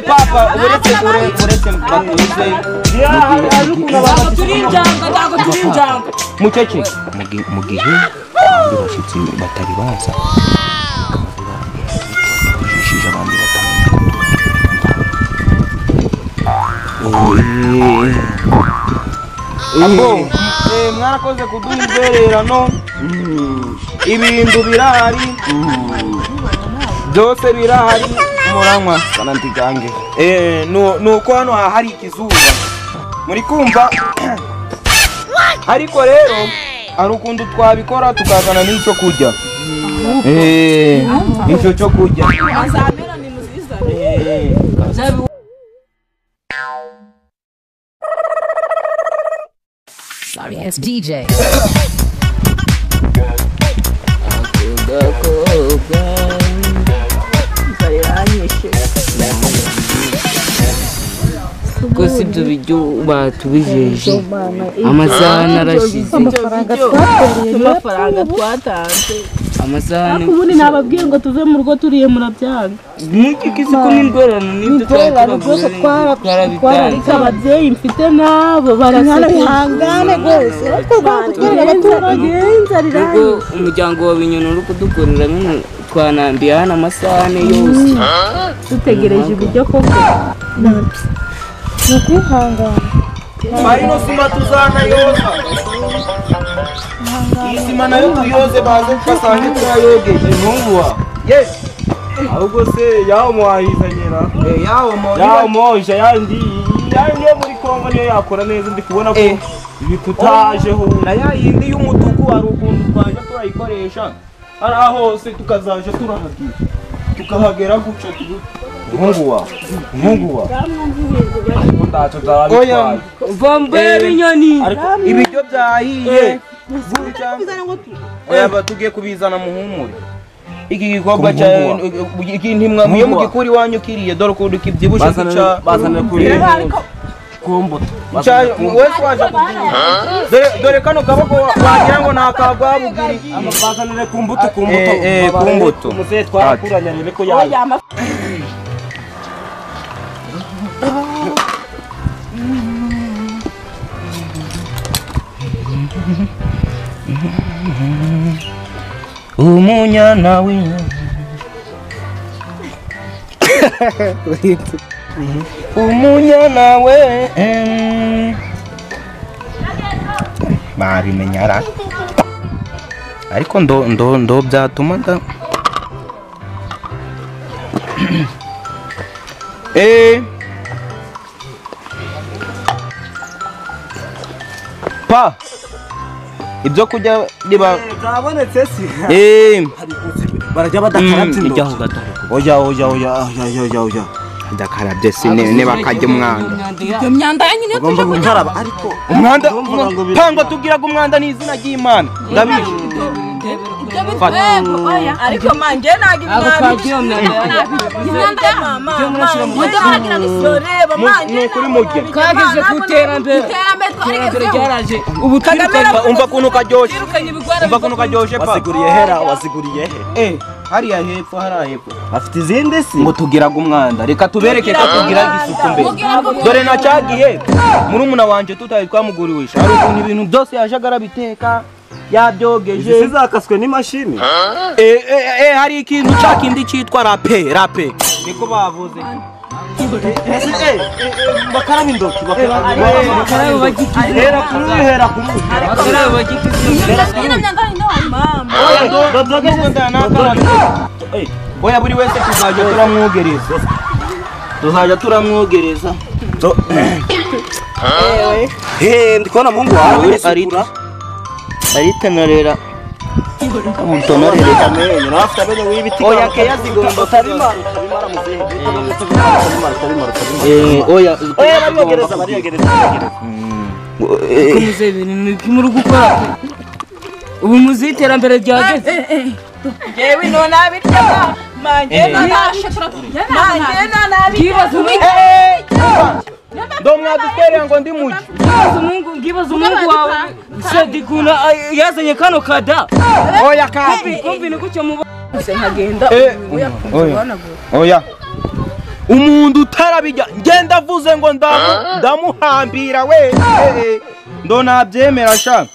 papa uretse batuze mucece mu gihe abashitsi batari baza bishije abandi batamenya mwarakoze kuduha imbererano ibintu birahari byose birahari muranywa kanantigange nuko hano hari ikizuba muri kumva ariko rero ari ukuntu twabikora tukazana n'icyo kurya nicyo cyo kurya Sorry, it's DJ. Kosi ibyo biryo batubijeje amasahani arashize amafaranga twatanze amasahani ubundi nababwiye ngo tuve mu rugo turiye murabyanga n'iki kisuko n'indorano n'ibyo twarabitanga ababyeyi mfite nabo barahangane rwose twatwerera abaturage inzara umuryango wa Binyoni uri kudukorera nyine twanambiye hano amasahani yose dutegereje ibiryo koko nukwihangana marino sima tuzana yoza isima nayo tuyoze baze tukasange turayogeje ntunguwa yes ahubwo se yaho muwahizanyira yaho moja yandi yo muri Kongo niyo yakora neza ndi kubona ko ibikutajeho na yindi y'umutuku ari ukuntu twaje turayikoresha ari aho se tukazaje turahagira tukahagera guca ntunguwa ndacho oya vambe Binyoni ibiryo byahiye oya batugiye kubizana muhumure iki gikorwa cya ntimwa muye mu gikuri wanyu kiriye dore ko dukibyibushe cya bazana kuri kumbuto wese waje dore kano kaboko wagira ngo nakagwabugiri bazanire kumbuto muze twarakuranya rebe ko yaje umunyana w'inyoni umunyana we babimenyara ariko ndo byatuma da pa ibyo kujya riba zabonetse si barajya badakarabye ijyaho oya ndakarabye si ne bakajya umwanda iyo myanda nyine ugomba gukaraba ariko umwanda tango tugiraga umwanda n'izina ry'Imana ndabizi ariko manje nagi imyanda mama mudagira ngisoreba manje kuri mujye kageze kuterambere ryaraje ubu umva kuntu karyoshe pa wasiguriye he hariya hepfo afite izindi si ngo tugiraga umwanda reka tubereke ko tugira isuku mbere dore na cyagihe murumuna wanje tutaye twamuguriwisha hari ukuntu ibintu byose yajagara biteka yabyogeje sizakaswe n'imashini hari ikintu cyakindi cyitwa rape niko bavuze bakaraba indoki oya buri wese tuzajya turamwogereza ndikubona mungu wawe aritenorera utonorera amenyo nafite amenyo w'ibiti oya keya zigomba utabimara muzehe oya bariyogereza kumuze ibintu muri gukora ubu muzi iterambere ryageze yewe none abitya manje ndo mwadutwerera ngo ndi muji ngibaza umungu wawe sedikuna yazanye kano kada oya kapi kumbi ni gutyo muba gusa nkagenda oya umuntu utarabijya ngenda avuze ngo ndamuhambira we ndo nabyemera sha